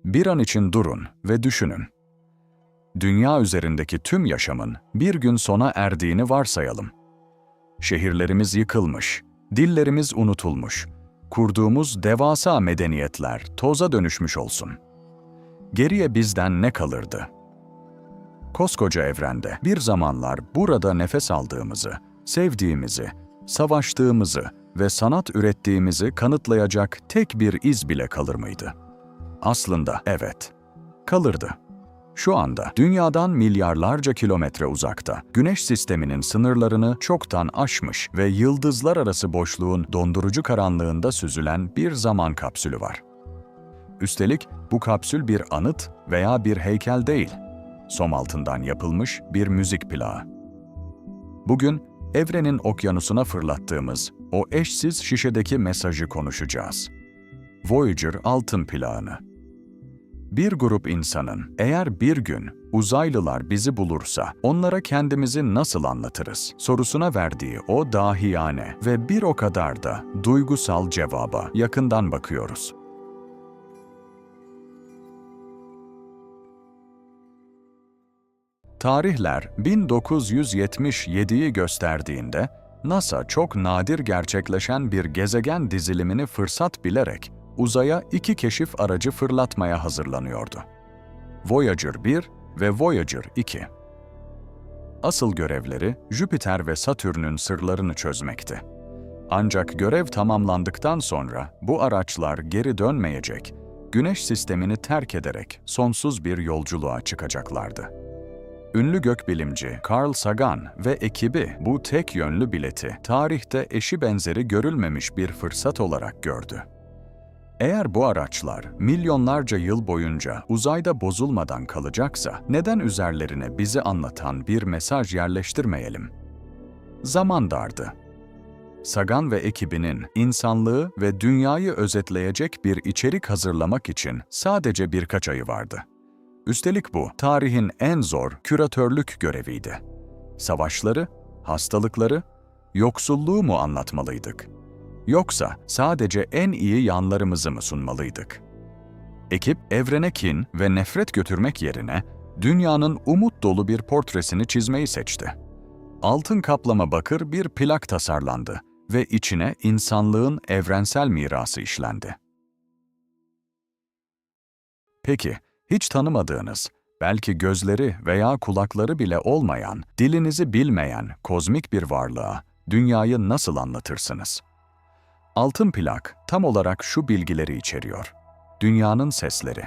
Bir an için durun ve düşünün. Dünya üzerindeki tüm yaşamın bir gün sona erdiğini varsayalım. Şehirlerimiz yıkılmış, dillerimiz unutulmuş, kurduğumuz devasa medeniyetler toza dönüşmüş olsun. Geriye bizden ne kalırdı? Koskoca evrende bir zamanlar burada nefes aldığımızı, sevdiğimizi, savaştığımızı ve sanat ürettiğimizi kanıtlayacak tek bir iz bile kalır mıydı? Aslında evet, kalırdı. Şu anda dünyadan milyarlarca kilometre uzakta, Güneş sisteminin sınırlarını çoktan aşmış ve yıldızlar arası boşluğun dondurucu karanlığında süzülen bir zaman kapsülü var. Üstelik bu kapsül bir anıt veya bir heykel değil, som altından yapılmış bir müzik plağı. Bugün evrenin okyanusuna fırlattığımız o eşsiz şişedeki mesajı konuşacağız. Voyager altın plağını. Bir grup insanın eğer bir gün uzaylılar bizi bulursa onlara kendimizi nasıl anlatırız sorusuna verdiği o dahiyane ve bir o kadar da duygusal cevaba yakından bakıyoruz. Tarihler 1977'yi gösterdiğinde NASA çok nadir gerçekleşen bir gezegen dizilimini fırsat bilerek uzaya 2 keşif aracı fırlatmaya hazırlanıyordu. Voyager 1 ve Voyager 2. Asıl görevleri Jüpiter ve Satürn'ün sırlarını çözmekti. Ancak görev tamamlandıktan sonra bu araçlar geri dönmeyecek, Güneş sistemini terk ederek sonsuz bir yolculuğa çıkacaklardı. Ünlü gökbilimci Carl Sagan ve ekibi bu tek yönlü bileti tarihte eşi benzeri görülmemiş bir fırsat olarak gördü. Eğer bu araçlar milyonlarca yıl boyunca uzayda bozulmadan kalacaksa, neden üzerlerine bizi anlatan bir mesaj yerleştirmeyelim? Zaman dardı. Sagan ve ekibinin insanlığı ve dünyayı özetleyecek bir içerik hazırlamak için sadece birkaç ayı vardı. Üstelik bu, tarihin en zor küratörlük göreviydi. Savaşları, hastalıkları, yoksulluğu mu anlatmalıydık? Yoksa sadece en iyi yanlarımızı mı sunmalıydık? Ekip, evrene kin ve nefret götürmek yerine dünyanın umut dolu bir portresini çizmeyi seçti. Altın kaplama bakır bir plak tasarlandı ve içine insanlığın evrensel mirası işlendi. Peki, hiç tanımadığınız, belki gözleri veya kulakları bile olmayan, dilinizi bilmeyen kozmik bir varlığa dünyayı nasıl anlatırsınız? Altın plak tam olarak şu bilgileri içeriyor. Dünyanın sesleri.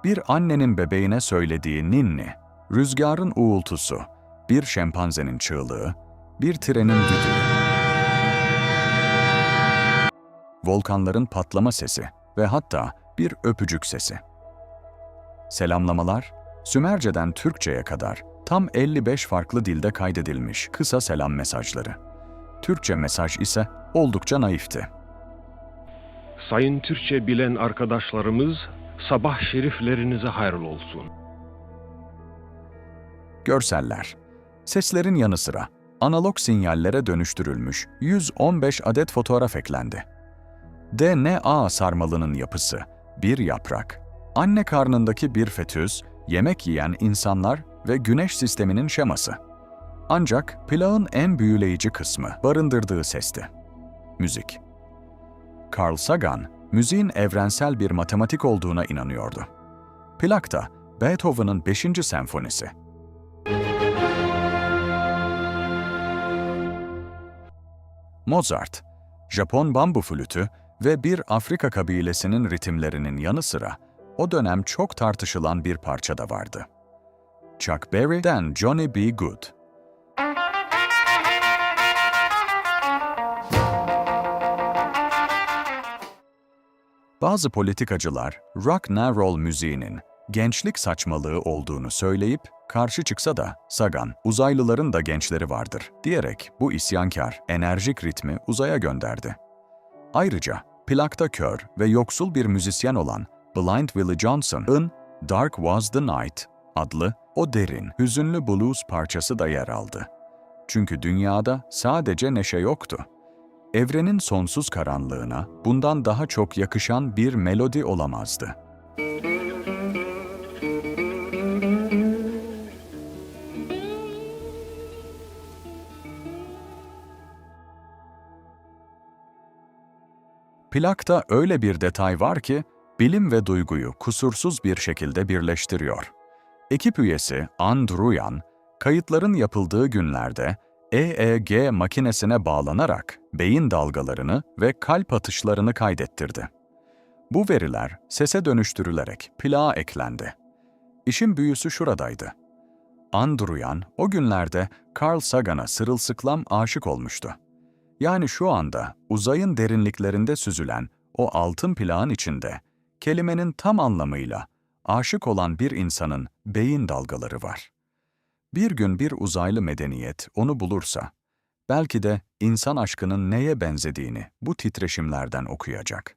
Bir annenin bebeğine söylediği ninni, rüzgarın uğultusu, bir şempanzenin çığlığı, bir trenin düdüğü, volkanların patlama sesi ve hatta bir öpücük sesi. Selamlamalar, Sümerce'den Türkçe'ye kadar tam 55 farklı dilde kaydedilmiş kısa selam mesajları. Türkçe mesaj ise oldukça naifti. Sayın Türkçe bilen arkadaşlarımız, sabah şeriflerinize hayırlı olsun. Görseller. Seslerin yanı sıra analog sinyallere dönüştürülmüş 115 adet fotoğraf eklendi. DNA sarmalının yapısı, bir yaprak, anne karnındaki bir fetüs, yemek yiyen insanlar ve Güneş sisteminin şeması. Ancak plağın en büyüleyici kısmı barındırdığı sesti. Müzik. Carl Sagan, müziğin evrensel bir matematik olduğuna inanıyordu. Plakta Beethoven'ın 5. senfonisi. Mozart, Japon bambu flütü ve bir Afrika kabilesinin ritimlerinin yanı sıra o dönem çok tartışılan bir parça da vardı. Chuck Berry'den Johnny B. Good. Bazı politikacılar rock and roll müziğinin gençlik saçmalığı olduğunu söyleyip karşı çıksa da Sagan, uzaylıların da gençleri vardır diyerek bu isyankar, enerjik ritmi uzaya gönderdi. Ayrıca plakta kör ve yoksul bir müzisyen olan Blind Willie Johnson'ın Dark Was the Night adlı o derin, hüzünlü blues parçası da yer aldı. Çünkü dünyada sadece neşe yoktu. Evrenin sonsuz karanlığına bundan daha çok yakışan bir melodi olamazdı. Plakta öyle bir detay var ki, bilim ve duyguyu kusursuz bir şekilde birleştiriyor. Ekip üyesi Andruyan, kayıtların yapıldığı günlerde EEG makinesine bağlanarak beyin dalgalarını ve kalp atışlarını kaydettirdi. Bu veriler sese dönüştürülerek plağa eklendi. İşin büyüsü şuradaydı. Andruyan o günlerde Carl Sagan'a sırılsıklam aşık olmuştu. Yani şu anda uzayın derinliklerinde süzülen o altın plağın içinde kelimenin tam anlamıyla aşık olan bir insanın beyin dalgaları var. Bir gün bir uzaylı medeniyet onu bulursa, belki de insan aşkının neye benzediğini bu titreşimlerden okuyacak.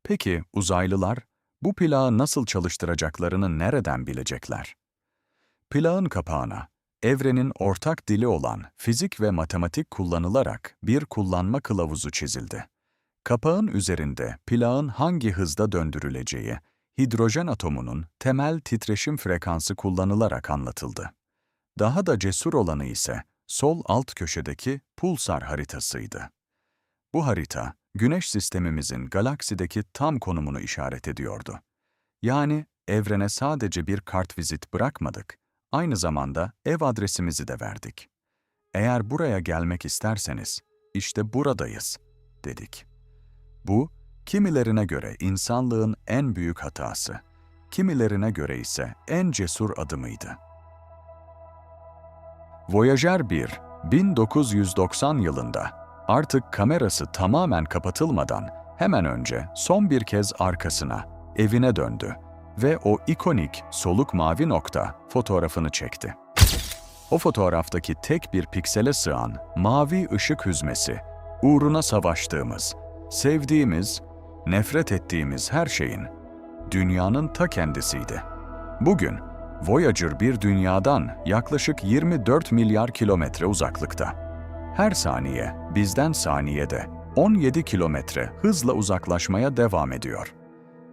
Peki uzaylılar bu plağı nasıl çalıştıracaklarını nereden bilecekler? Plağın kapağına, evrenin ortak dili olan fizik ve matematik kullanılarak bir kullanma kılavuzu çizildi. Kapağın üzerinde plağın hangi hızda döndürüleceği, hidrojen atomunun temel titreşim frekansı kullanılarak anlatıldı. Daha da cesur olanı ise sol alt köşedeki pulsar haritasıydı. Bu harita, Güneş sistemimizin galaksideki tam konumunu işaret ediyordu. Yani evrene sadece bir kartvizit bırakmadık, aynı zamanda ev adresimizi de verdik. Eğer buraya gelmek isterseniz, işte buradayız, dedik. Bu, kimilerine göre insanlığın en büyük hatası, kimilerine göre ise en cesur adımıydı. Voyager 1, 1990 yılında artık kamerası tamamen kapatılmadan hemen önce son bir kez arkasına, evine döndü ve o ikonik soluk mavi nokta fotoğrafını çekti. O fotoğraftaki tek bir piksele sığan mavi ışık hüzmesi, uğruna savaştığımız, sevdiğimiz, nefret ettiğimiz her şeyin, dünyanın ta kendisiydi. Bugün, Voyager bir dünyadan yaklaşık 24 milyar kilometre uzaklıkta. Her saniye, bizden saniyede 17 kilometre hızla uzaklaşmaya devam ediyor.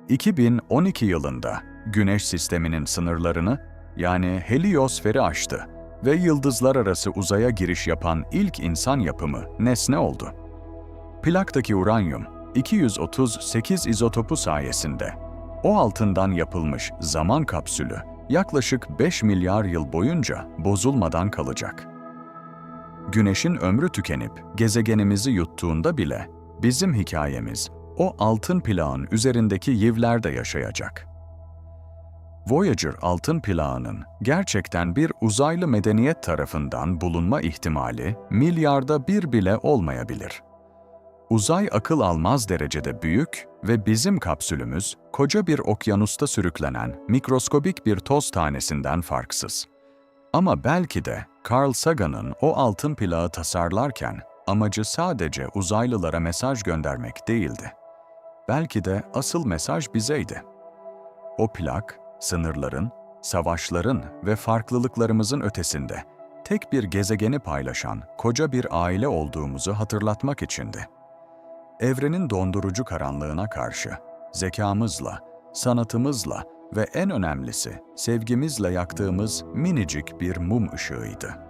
2012 yılında Güneş sisteminin sınırlarını, yani heliosferi aştı ve yıldızlar arası uzaya giriş yapan ilk insan yapımı nesne oldu. Plaktaki uranyum 238 izotopu sayesinde o altından yapılmış zaman kapsülü yaklaşık 5 milyar yıl boyunca bozulmadan kalacak. Güneşin ömrü tükenip gezegenimizi yuttuğunda bile bizim hikayemiz o altın plağın üzerindeki yivlerde yaşayacak. Voyager altın plağının gerçekten bir uzaylı medeniyet tarafından bulunma ihtimali milyarda bir bile olmayabilir. Uzay akıl almaz derecede büyük ve bizim kapsülümüz koca bir okyanusta sürüklenen mikroskobik bir toz tanesinden farksız. Ama belki de Carl Sagan'ın o altın plağı tasarlarken amacı sadece uzaylılara mesaj göndermek değildi. Belki de asıl mesaj bizeydi. O plak, sınırların, savaşların ve farklılıklarımızın ötesinde tek bir gezegeni paylaşan koca bir aile olduğumuzu hatırlatmak içindi. Evrenin dondurucu karanlığına karşı zekamızla, sanatımızla ve en önemlisi sevgimizle yaktığımız minicik bir mum ışığıydı.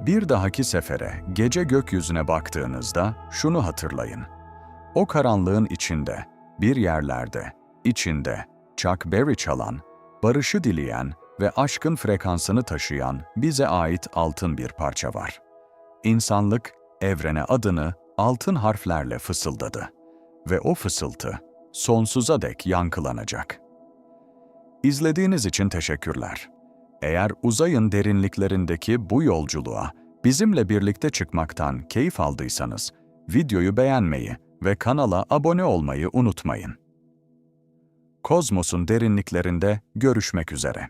Bir dahaki sefere gece gökyüzüne baktığınızda şunu hatırlayın. O karanlığın içinde, bir yerlerde, içinde Chuck Berry çalan, barışı dileyen ve aşkın frekansını taşıyan bize ait altın bir parça var. İnsanlık, evrene adını altın harflerle fısıldadı ve o fısıltı sonsuza dek yankılanacak. İzlediğiniz için teşekkürler. Eğer uzayın derinliklerindeki bu yolculuğa bizimle birlikte çıkmaktan keyif aldıysanız, videoyu beğenmeyi ve kanala abone olmayı unutmayın. Kozmosun derinliklerinde görüşmek üzere.